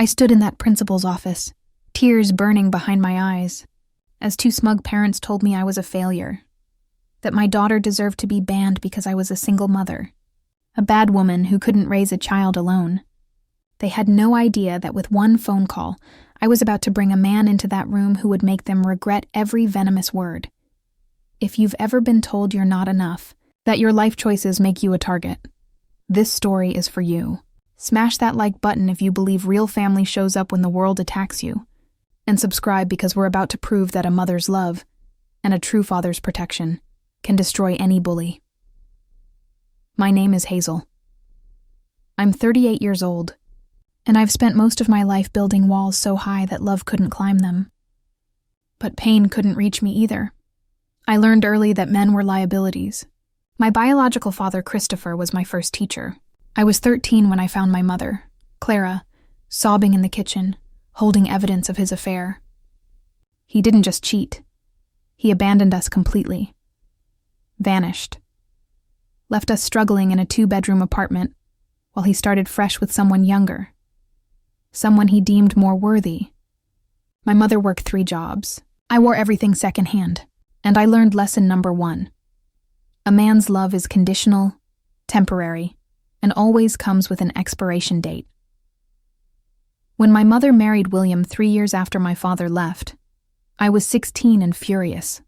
I stood in that principal's office, tears burning behind my eyes, as two smug parents told me I was a failure, that my daughter deserved to be banned because I was a single mother, a bad woman who couldn't raise a child alone. They had no idea that with one phone call, I was about to bring a man into that room who would make them regret every venomous word. If you've ever been told you're not enough, that your life choices make you a target, this story is for you. Smash that like button if you believe real family shows up when the world attacks you. And subscribe because we're about to prove that a mother's love and a true father's protection can destroy any bully. My name is Hazel. I'm 38 years old, and I've spent most of my life building walls so high that love couldn't climb them. But pain couldn't reach me either. I learned early that men were liabilities. My biological father, Christopher, was my first teacher. I was 13 when I found my mother, Clara, sobbing in the kitchen, holding evidence of his affair. He didn't just cheat. He abandoned us completely. Vanished. Left us struggling in a 2-bedroom apartment while he started fresh with someone younger. Someone he deemed more worthy. My mother worked 3 jobs. I wore everything secondhand, and I learned lesson number 1. A man's love is conditional, temporary, and always comes with an expiration date. When my mother married William 3 years after my father left, I was 16 and furious.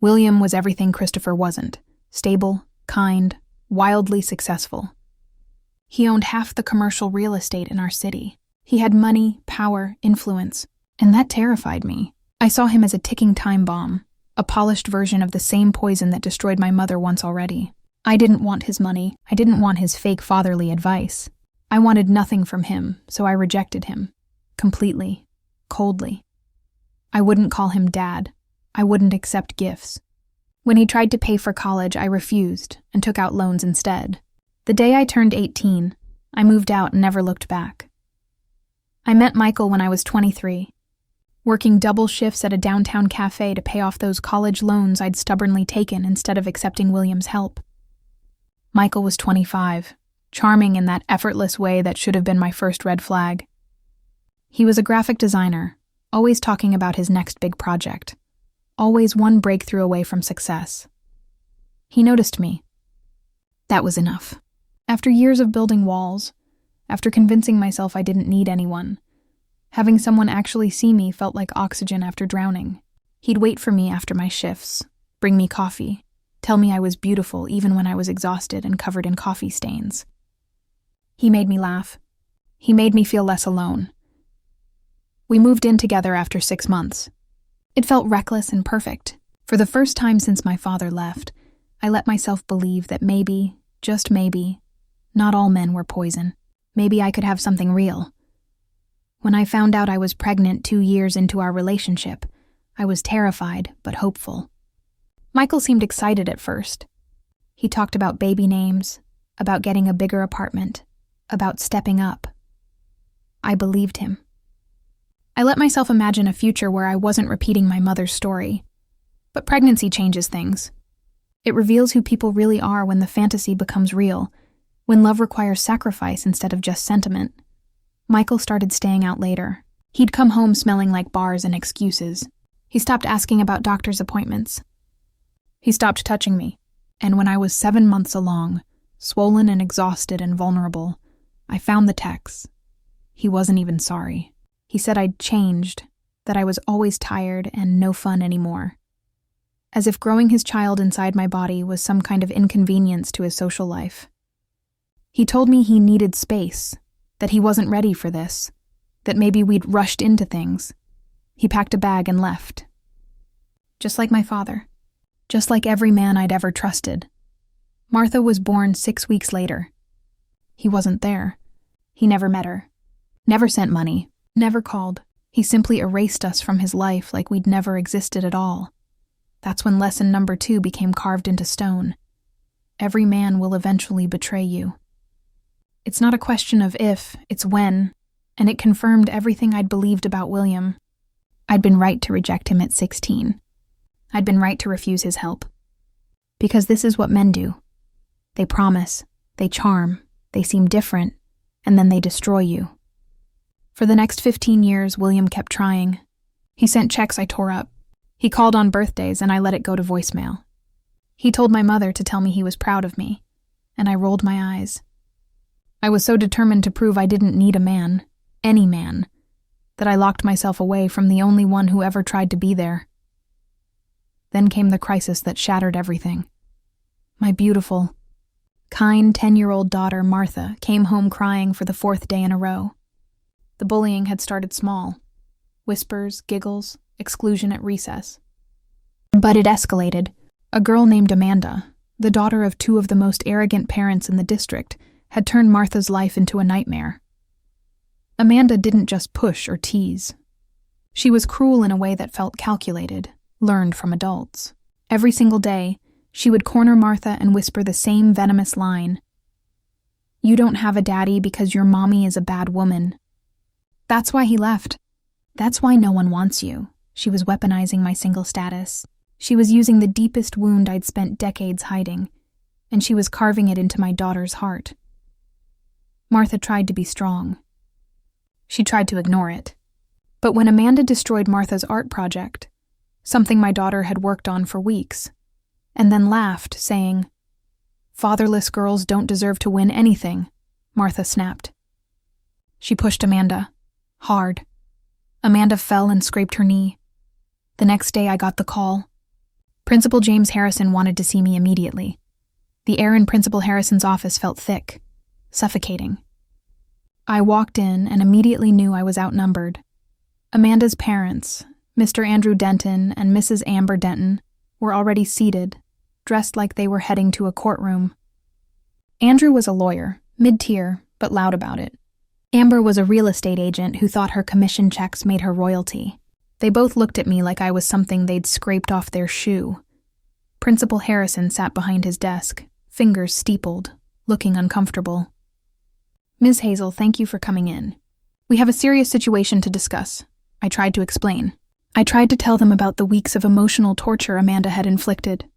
William was everything Christopher wasn't: stable, kind, wildly successful. He owned half the commercial real estate in our city. He had money, power, influence, and that terrified me. I saw him as a ticking time bomb, a polished version of the same poison that destroyed my mother once already. I didn't want his money. I didn't want his fake fatherly advice. I wanted nothing from him, so I rejected him. Completely. Coldly. I wouldn't call him dad. I wouldn't accept gifts. When he tried to pay for college, I refused and took out loans instead. The day I turned 18, I moved out and never looked back. I met Michael when I was 23, working double shifts at a downtown cafe to pay off those college loans I'd stubbornly taken instead of accepting William's help. Michael was 25, charming in that effortless way that should have been my first red flag. He was a graphic designer, always talking about his next big project, always one breakthrough away from success. He noticed me. That was enough. After years of building walls, after convincing myself I didn't need anyone, having someone actually see me felt like oxygen after drowning. He'd wait for me after my shifts, bring me coffee, tell me I was beautiful even when I was exhausted and covered in coffee stains. He made me laugh. He made me feel less alone. We moved in together after 6 months. It felt reckless and perfect. For the first time since my father left, I let myself believe that maybe, just maybe, not all men were poison. Maybe I could have something real. When I found out I was pregnant 2 years into our relationship, I was terrified but hopeful. Michael seemed excited at first. He talked about baby names, about getting a bigger apartment, about stepping up. I believed him. I let myself imagine a future where I wasn't repeating my mother's story. But pregnancy changes things. It reveals who people really are when the fantasy becomes real, when love requires sacrifice instead of just sentiment. Michael started staying out later. He'd come home smelling like bars and excuses. He stopped asking about doctor's appointments. He stopped touching me, and when I was 7 months along, swollen and exhausted and vulnerable, I found the text. He wasn't even sorry. He said I'd changed, that I was always tired and no fun anymore. As if growing his child inside my body was some kind of inconvenience to his social life. He told me he needed space, that he wasn't ready for this, that maybe we'd rushed into things. He packed a bag and left. Just like my father. Just like every man I'd ever trusted. Martha was born 6 weeks later. He wasn't there. He never met her. Never sent money. Never called. He simply erased us from his life like we'd never existed at all. That's when lesson number 2 became carved into stone. Every man will eventually betray you. It's not a question of if, it's when, and it confirmed everything I'd believed about William. I'd been right to reject him at 16. I'd been right to refuse his help. Because this is what men do. They promise, they charm, they seem different, and then they destroy you. For the next 15 years, William kept trying. He sent checks I tore up. He called on birthdays, and I let it go to voicemail. He told my mother to tell me he was proud of me, and I rolled my eyes. I was so determined to prove I didn't need a man, any man, that I locked myself away from the only one who ever tried to be there. Then came the crisis that shattered everything. My beautiful, kind 10-year-old daughter, Martha, came home crying for the 4th day in a row. The bullying had started small. Whispers, giggles, exclusion at recess. But it escalated. A girl named Amanda, the daughter of 2 of the most arrogant parents in the district, had turned Martha's life into a nightmare. Amanda didn't just push or tease. She was cruel in a way that felt calculated, learned from adults. Every single day, she would corner Martha and whisper the same venomous line. "You don't have a daddy because your mommy is a bad woman. That's why he left. That's why no one wants you." She was weaponizing my single status. She was using the deepest wound I'd spent decades hiding, and she was carving it into my daughter's heart. Martha tried to be strong. She tried to ignore it. But when Amanda destroyed Martha's art project, something my daughter had worked on for weeks, and then laughed, saying, "Fatherless girls don't deserve to win anything," Martha snapped. She pushed Amanda. Hard. Amanda fell and scraped her knee. The next day I got the call. Principal James Harrison wanted to see me immediately. The air in Principal Harrison's office felt thick, suffocating. I walked in and immediately knew I was outnumbered. Amanda's parents, Mr. Andrew Denton and Mrs. Amber Denton, were already seated, dressed like they were heading to a courtroom. Andrew was a lawyer, mid-tier, but loud about it. Amber was a real estate agent who thought her commission checks made her royalty. They both looked at me like I was something they'd scraped off their shoe. Principal Harrison sat behind his desk, fingers steepled, looking uncomfortable. "Ms. Hazel, thank you for coming in. We have a serious situation to discuss," I tried to explain. I tried to tell them about the weeks of emotional torture Amanda had inflicted.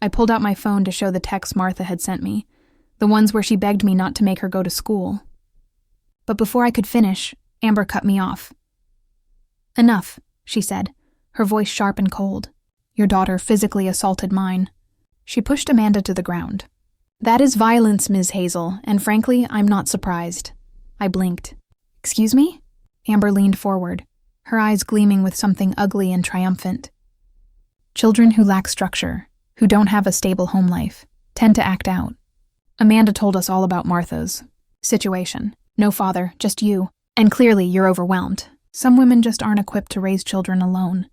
I pulled out my phone to show the texts Martha had sent me, the ones where she begged me not to make her go to school. But before I could finish, Amber cut me off. "Enough," she said, her voice sharp and cold. "Your daughter physically assaulted mine." She pushed Amanda to the ground. "That is violence, Ms. Hazel, and frankly, I'm not surprised." I blinked. "Excuse me?" Amber leaned forward, her eyes gleaming with something ugly and triumphant. Children who lack structure, who don't have a stable home life, tend to act out. Amanda told us all about Martha's situation. "No father, just you. And clearly you're overwhelmed. Some women just aren't equipped to raise children alone."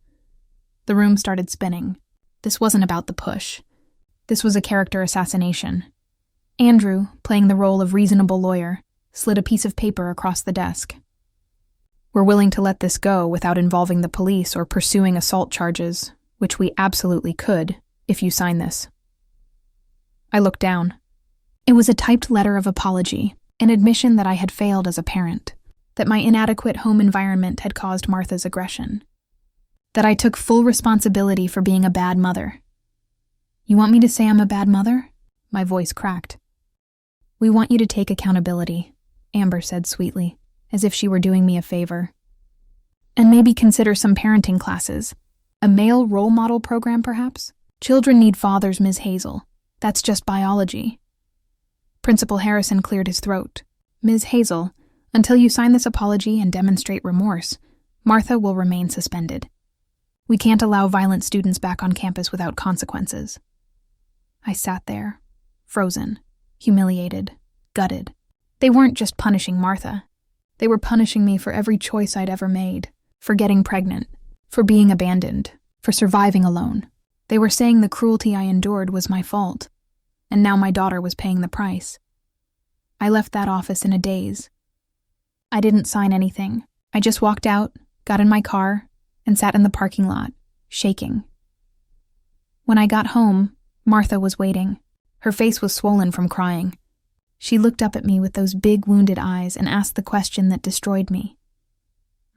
The room started spinning. This wasn't about the push. This was a character assassination. Andrew, playing the role of reasonable lawyer, slid a piece of paper across the desk. "We're willing to let this go without involving the police or pursuing assault charges, which we absolutely could, if you sign this." I looked down. It was a typed letter of apology, an admission that I had failed as a parent, that my inadequate home environment had caused Martha's aggression, that I took full responsibility for being a bad mother. "You want me to say I'm a bad mother?" My voice cracked. "We want you to take accountability," Amber said sweetly, as if she were doing me a favor. "And maybe consider some parenting classes. A male role model program, perhaps? Children need fathers, Ms. Hazel. That's just biology." Principal Harrison cleared his throat. "Ms. Hazel, until you sign this apology and demonstrate remorse, Martha will remain suspended. We can't allow violent students back on campus without consequences." I sat there, frozen, humiliated, gutted. They weren't just punishing Martha. They were punishing me for every choice I'd ever made, for getting pregnant, for being abandoned, for surviving alone. They were saying the cruelty I endured was my fault, and now my daughter was paying the price. I left that office in a daze. I didn't sign anything. I just walked out, got in my car, and sat in the parking lot, shaking. When I got home, Martha was waiting. Her face was swollen from crying. She looked up at me with those big wounded eyes and asked the question that destroyed me.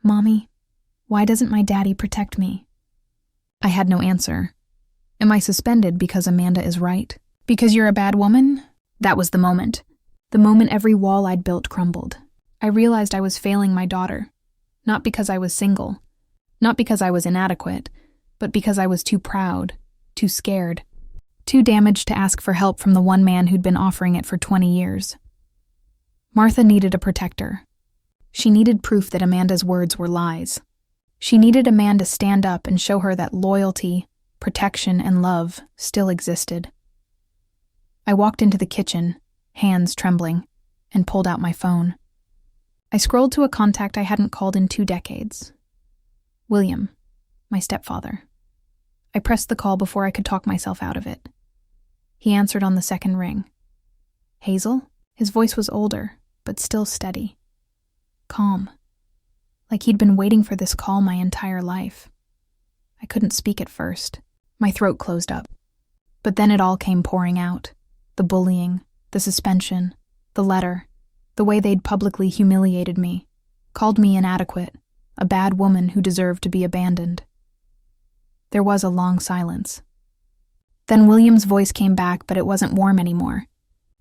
"Mommy, why doesn't my daddy protect me?" I had no answer. Am I suspended because Amanda is right? Because you're a bad woman? That was the moment. The moment every wall I'd built crumbled. I realized I was failing my daughter, not because I was single, not because I was inadequate, but because I was too proud, too scared, too damaged to ask for help from the one man who'd been offering it for 20 years. Martha needed a protector. She needed proof that Amanda's words were lies. She needed a man to stand up and show her that loyalty, protection, and love still existed. I walked into the kitchen, hands trembling, and pulled out my phone. I scrolled to a contact I hadn't called in 2 decades. William, my stepfather. I pressed the call before I could talk myself out of it. He answered on the second ring. Hazel? His voice was older, but still steady. Calm. Like he'd been waiting for this call my entire life. I couldn't speak at first. My throat closed up. But then it all came pouring out. The bullying, the suspension, the letter, the way they'd publicly humiliated me, called me inadequate, a bad woman who deserved to be abandoned. There was a long silence. Then William's voice came back, but it wasn't warm anymore.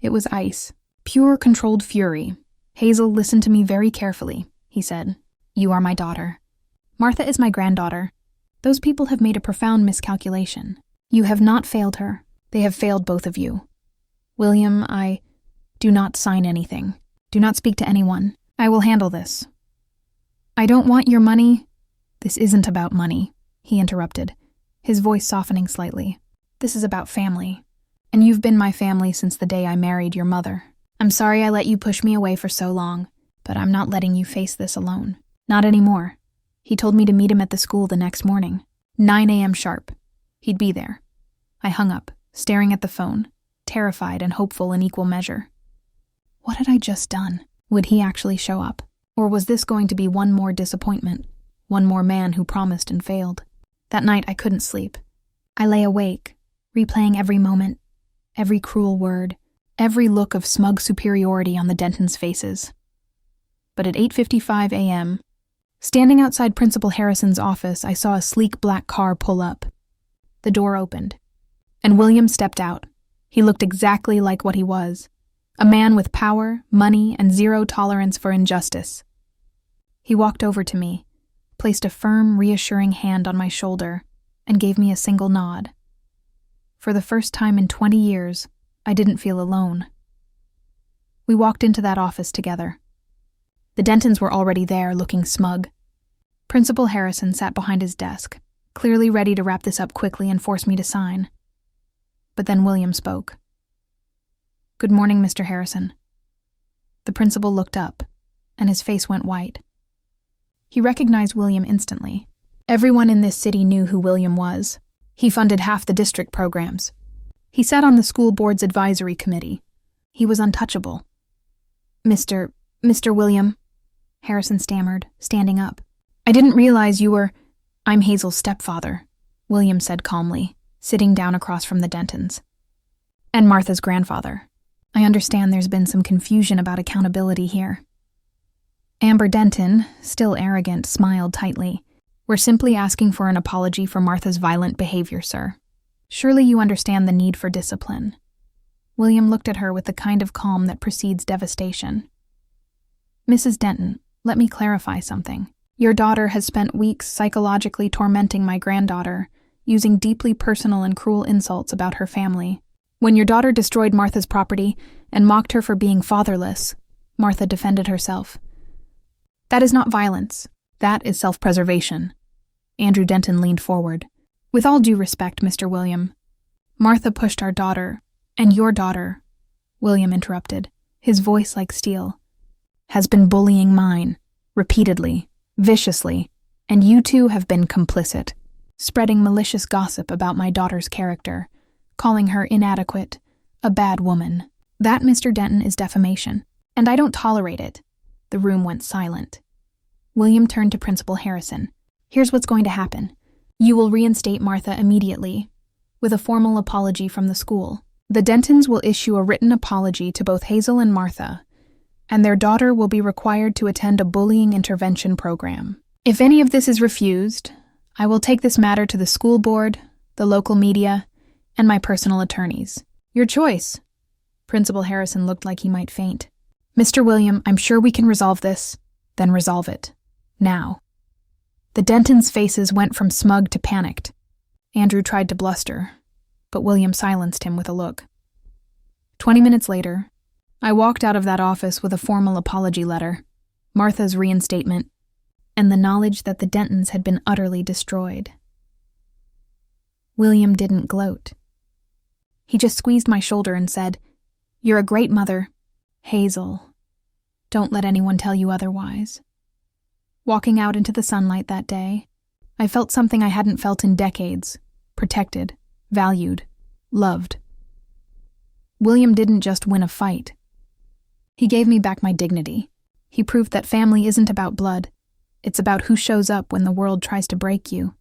It was ice, pure controlled fury. Hazel, listen to me very carefully, he said. You are my daughter. Martha is my granddaughter. Those people have made a profound miscalculation. You have not failed her. They have failed both of you. William, do not sign anything. Do not speak to anyone. I will handle this. I don't want your money. This isn't about money, he interrupted, his voice softening slightly. This is about family. And you've been my family since the day I married your mother. I'm sorry I let you push me away for so long, but I'm not letting you face this alone. Not anymore. He told me to meet him at the school the next morning. 9 a.m. sharp. He'd be there. I hung up, staring at the phone, terrified and hopeful in equal measure. What had I just done? Would he actually show up? Or was this going to be one more disappointment? One more man who promised and failed? That night I couldn't sleep. I lay awake, replaying every moment, every cruel word, every look of smug superiority on the Dentons' faces. But at 8:55 a.m., standing outside Principal Harrison's office, I saw a sleek black car pull up. The door opened, and William stepped out. He looked exactly like what he was, a man with power, money, and zero tolerance for injustice. He walked over to me, placed a firm, reassuring hand on my shoulder, and gave me a single nod. For the first time in 20 years, I didn't feel alone. We walked into that office together. The Dentons were already there, looking smug. Principal Harrison sat behind his desk, clearly ready to wrap this up quickly and force me to sign. But then William spoke. Good morning, Mr. Harrison. The principal looked up, and his face went white. He recognized William instantly. Everyone in this city knew who William was. He funded half the district programs. He sat on the school board's advisory committee. He was untouchable. Mr. William, Harrison stammered, standing up. I didn't realize you were... I'm Hazel's stepfather, William said calmly, sitting down across from the Dentons. And Martha's grandfather. I understand there's been some confusion about accountability here. Amber Denton, still arrogant, smiled tightly. We're simply asking for an apology for Martha's violent behavior, sir. Surely you understand the need for discipline. William looked at her with the kind of calm that precedes devastation. Mrs. Denton, let me clarify something. Your daughter has spent weeks psychologically tormenting my granddaughter, using deeply personal and cruel insults about her family. When your daughter destroyed Martha's property and mocked her for being fatherless, Martha defended herself. That is not violence. That is self-preservation. Andrew Denton leaned forward. With all due respect, Mr. William, Martha pushed our daughter, and your daughter, William interrupted, his voice like steel, has been bullying mine, repeatedly, viciously, and you two have been complicit, spreading malicious gossip about my daughter's character, calling her inadequate, a bad woman. That, Mr. Denton, is defamation, and I don't tolerate it. The room went silent. William turned to Principal Harrison. Here's what's going to happen. You will reinstate Martha immediately, with a formal apology from the school. The Dentons will issue a written apology to both Hazel and Martha, and their daughter will be required to attend a bullying intervention program. If any of this is refused, I will take this matter to the school board, the local media, and my personal attorneys. Your choice. Principal Harrison looked like he might faint. Mr. William, I'm sure we can resolve this. Then resolve it. Now. The Dentons' faces went from smug to panicked. Andrew tried to bluster, but William silenced him with a look. 20 minutes later, I walked out of that office with a formal apology letter, Martha's reinstatement, and the knowledge that the Dentons had been utterly destroyed. William didn't gloat. He just squeezed my shoulder and said, "You're a great mother, Hazel. Don't let anyone tell you otherwise." Walking out into the sunlight that day, I felt something I hadn't felt in decades: protected, valued, loved. William didn't just win a fight. He gave me back my dignity. He proved that family isn't about blood. It's about who shows up when the world tries to break you.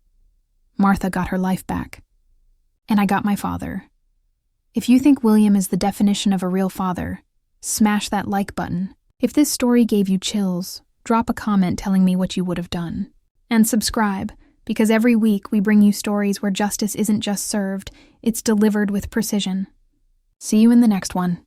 Martha got her life back. And I got my father. If you think William is the definition of a real father, smash that like button. If this story gave you chills, drop a comment telling me what you would have done. And subscribe, because every week we bring you stories where justice isn't just served, it's delivered with precision. See you in the next one.